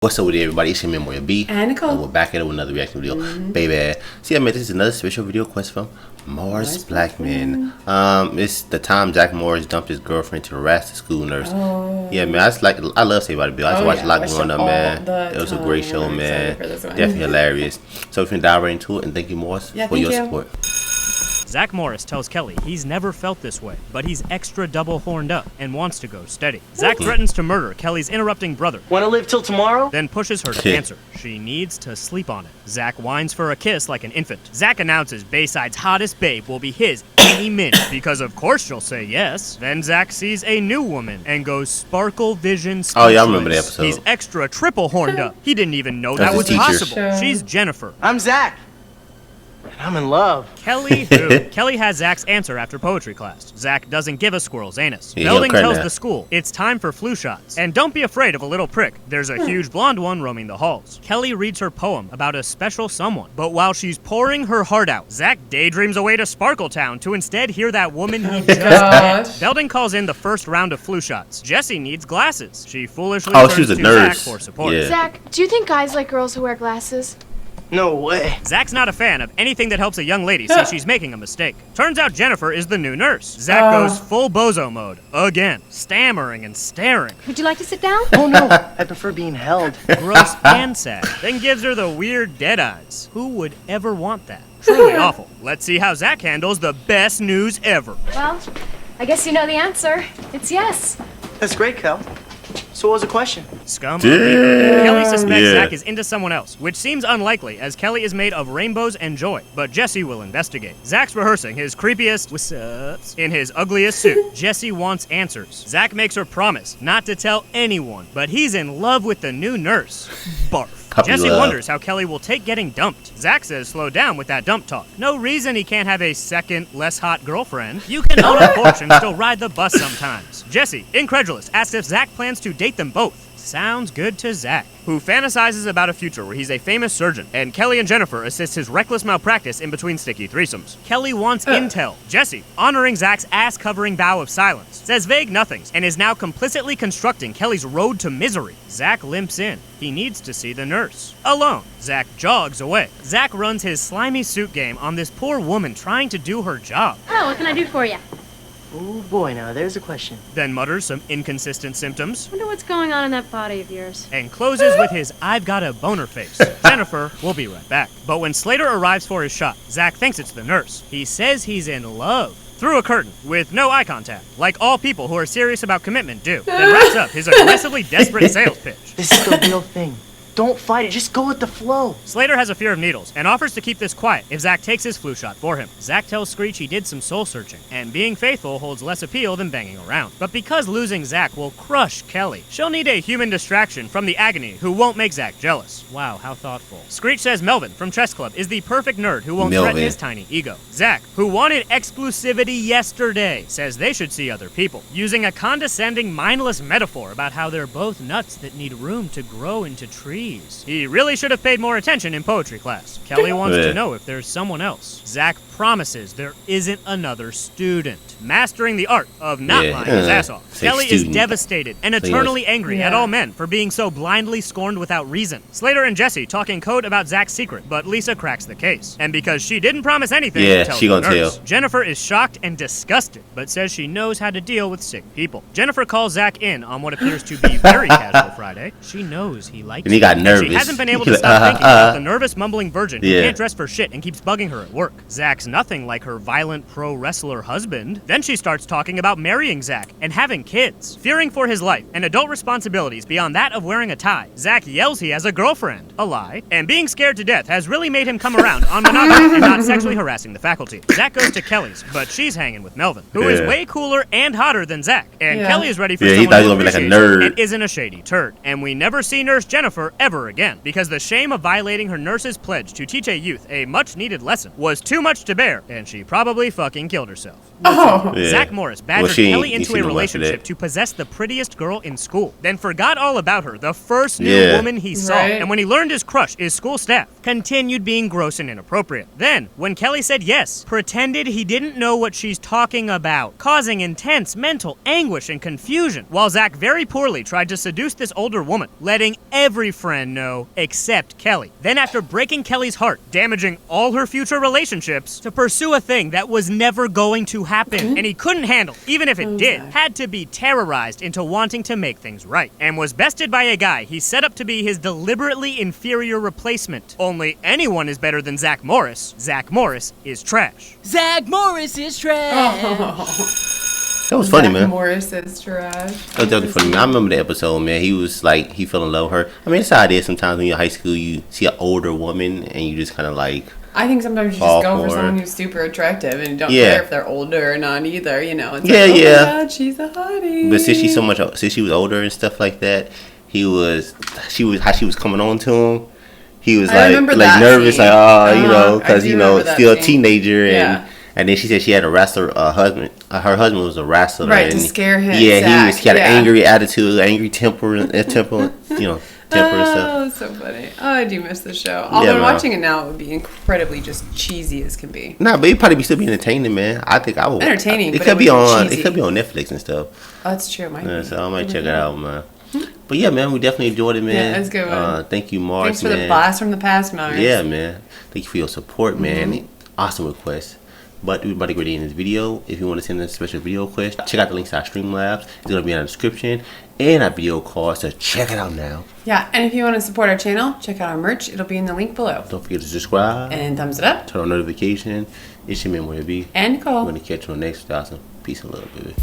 What's up with everybody? It's your Memory B. And Nicole. And we're back at it with another reaction video. Baby. So yeah, man, this is another special video request from Mars Blackman. It's the time Zack Morris dumped his girlfriend to harass the school nurse. Yeah, man, I love Saved by the Bell. I used to watch a lot growing up, man. It was a great show, man. Definitely hilarious. So we can dive right into it, and thank you, Morris, for your support. Zack Morris tells Kelly he's never felt this way, but he's extra double horned up and wants to go steady. Zack threatens to murder Kelly's interrupting brother. Want to live till tomorrow? Then pushes her to answer. She needs to sleep on it. Zack whines for a kiss like an infant. Zack announces Bayside's hottest babe will be his any minute, because of course she'll say yes. Then Zack sees a new woman and goes sparkle vision speechless. Oh yeah, I remember the episode. He's extra triple horned up. He didn't even know that was possible. She's Jennifer. I'm Zack. And I'm in love. Kelly who? Kelly has Zack's answer after poetry class. Zack doesn't give a squirrel's anus. Belding tells the school it's time for flu shots. And don't be afraid of a little prick. There's a huge blonde one roaming the halls. Kelly reads her poem about a special someone. But while she's pouring her heart out, Zack daydreams away to Sparkletown to instead hear that woman he just met. Belding calls in the first round of flu shots. Jessie needs glasses. She foolishly turns to Zack for support. Zack, do you think guys like girls who wear glasses? No way. Zack's not a fan of anything that helps a young lady see she's making a mistake. Turns out Jennifer is the new nurse. Zack goes full bozo mode, again, stammering and staring. Would you like to sit down? Oh no, I prefer being held. Gross and sad. Then gives her the weird dead eyes. Who would ever want that? Truly awful. Let's see how Zack handles the best news ever. Well, I guess you know the answer. It's yes. That's great, Kel. So what was the question? Scum. Kelly suspects Zack is into someone else, which seems unlikely as Kelly is made of rainbows and joy, but Jessie will investigate. Zack's rehearsing his creepiest what's ups in his ugliest suit. Jessie wants answers. Zack makes her promise not to tell anyone, but he's in love with the new nurse. Barf. Jessie wonders how Kelly will take getting dumped. Zack says slow down with that dump talk. No reason he can't have a second, less hot girlfriend. You can own a Porsche and still ride the bus sometimes. Jessie, incredulous, asks if Zack plans to date them both. Sounds good to Zack, who fantasizes about a future where he's a famous surgeon, and Kelly and Jennifer assist his reckless malpractice in between sticky threesomes. Kelly wants intel. Jessie, honoring Zack's ass-covering vow of silence, says vague nothings, and is now complicitly constructing Kelly's road to misery. Zack limps in. He needs to see the nurse. Alone, Zack jogs away. Zack runs his slimy suit game on this poor woman trying to do her job. Oh, what can I do for you? Oh boy, now there's a question. Then mutters some inconsistent symptoms. Wonder what's going on in that body of yours. And closes with his I've got a boner face. Jennifer will be right back. But when Slater arrives for his shot, Zack thinks it's the nurse. He says he's in love. Through a curtain, with no eye contact, like all people who are serious about commitment do. Then wraps up his aggressively desperate sales pitch. This is the real thing. Don't fight it, just go with the flow. Slater has a fear of needles and offers to keep this quiet if Zack takes his flu shot for him. Zack tells Screech he did some soul searching, and being faithful holds less appeal than banging around. But because losing Zack will crush Kelly, she'll need a human distraction from the agony who won't make Zack jealous. Wow, how thoughtful. Screech says Melvin from Chess Club is the perfect nerd who won't threaten his tiny ego. Zack, who wanted exclusivity yesterday, says they should see other people, using a condescending, mindless metaphor about how they're both nuts that need room to grow into trees. He really should have paid more attention in poetry class. Kelly wants to know if there's someone else. Zack promises there isn't another student, mastering the art of not lying his ass off. Kelly is devastated and eternally angry at all men for being so blindly scorned without reason. Slater and Jessie talk in code about Zack's secret, but Lisa cracks the case. And because she didn't promise anything to tell the nurse, Jennifer is shocked and disgusted, but says she knows how to deal with sick people. Jennifer calls Zack in on what appears to be very casual Friday. She knows he likes and he got nervous. She hasn't been able to stop thinking about the nervous, mumbling virgin who can't dress for shit and keeps bugging her at work. Zack's nothing like her violent pro wrestler husband. Then she starts talking about marrying Zack and having kids. Fearing for his life and adult responsibilities beyond that of wearing a tie, Zack yells he has a girlfriend. A lie. And being scared to death has really made him come around on monogamy and not sexually harassing the faculty. Zack goes to Kelly's, but she's hanging with Melvin, who is way cooler and hotter than Zack. And Kelly is ready for someone who appreciates her and isn't a shady turd. And we never see Nurse Jennifer ever again, because the shame of violating her nurse's pledge to teach a youth a much-needed lesson was too much to bear bear, and she probably fucking killed herself. Oh. Yeah. Zach Morris badgered Kelly into a relationship to possess the prettiest girl in school, then forgot all about her the first new woman he saw. Right. And when he learned his crush is school staff, continued being gross and inappropriate. Then, when Kelly said yes, pretended he didn't know what she's talking about, causing intense mental anguish and confusion, while Zach very poorly tried to seduce this older woman, letting every friend know except Kelly. Then after breaking Kelly's heart, damaging all her future relationships, to pursue a thing that was never going to happen, and he couldn't handle, even if it did, had to be terrorized into wanting to make things right, and was bested by a guy he set up to be his deliberately inferior replacement. Only anyone is better than Zach Morris. Zach Morris is trash. Zach Morris is trash. That was funny, Zack man. Morris is trash. That was definitely funny, man. I remember the episode, man. He was like, he fell in love with her. I mean, it's how it is sometimes when you're in high school, you see an older woman and you just kind of like... I think sometimes you just go for someone who's super attractive and you don't care if they're older or not either, you know. It's like, oh my God, she's a hottie. But since she was older and stuff like that, how she was coming on to him. He was like nervous, scene. like, you know, because still a teenager, and then she said she had a wrestler husband. Her husband was a wrestler, right? And to scare him. Yeah, he had an angry attitude, angry temper, you know, temper and stuff. Oh, so funny. Oh, I do miss the show. Although watching it now, it would be incredibly just cheesy as can be. Nah, but it'd probably still be entertaining, man. I think I would. Entertaining. It could be on. It could be on Netflix and stuff. Oh, that's true. So I might check it out, man. But yeah, man, we definitely enjoyed it, man. Yeah, that's a good one. Thank you, Mars. Thanks for the blast from the past, Mars. Yeah, man. Thank you for your support, man. Awesome request. But we're about to get in this video. If you want to send us a special video request, check out the links to our Streamlabs. It's going to be in the description and our video cards, so check it out now. Yeah, and if you want to support our channel, check out our merch. It'll be in the link below. Don't forget to subscribe. And thumbs it up. Turn on notification. It's your man, William B. And Nicole. We're going to catch you on the next 1,000. Peace and love, baby.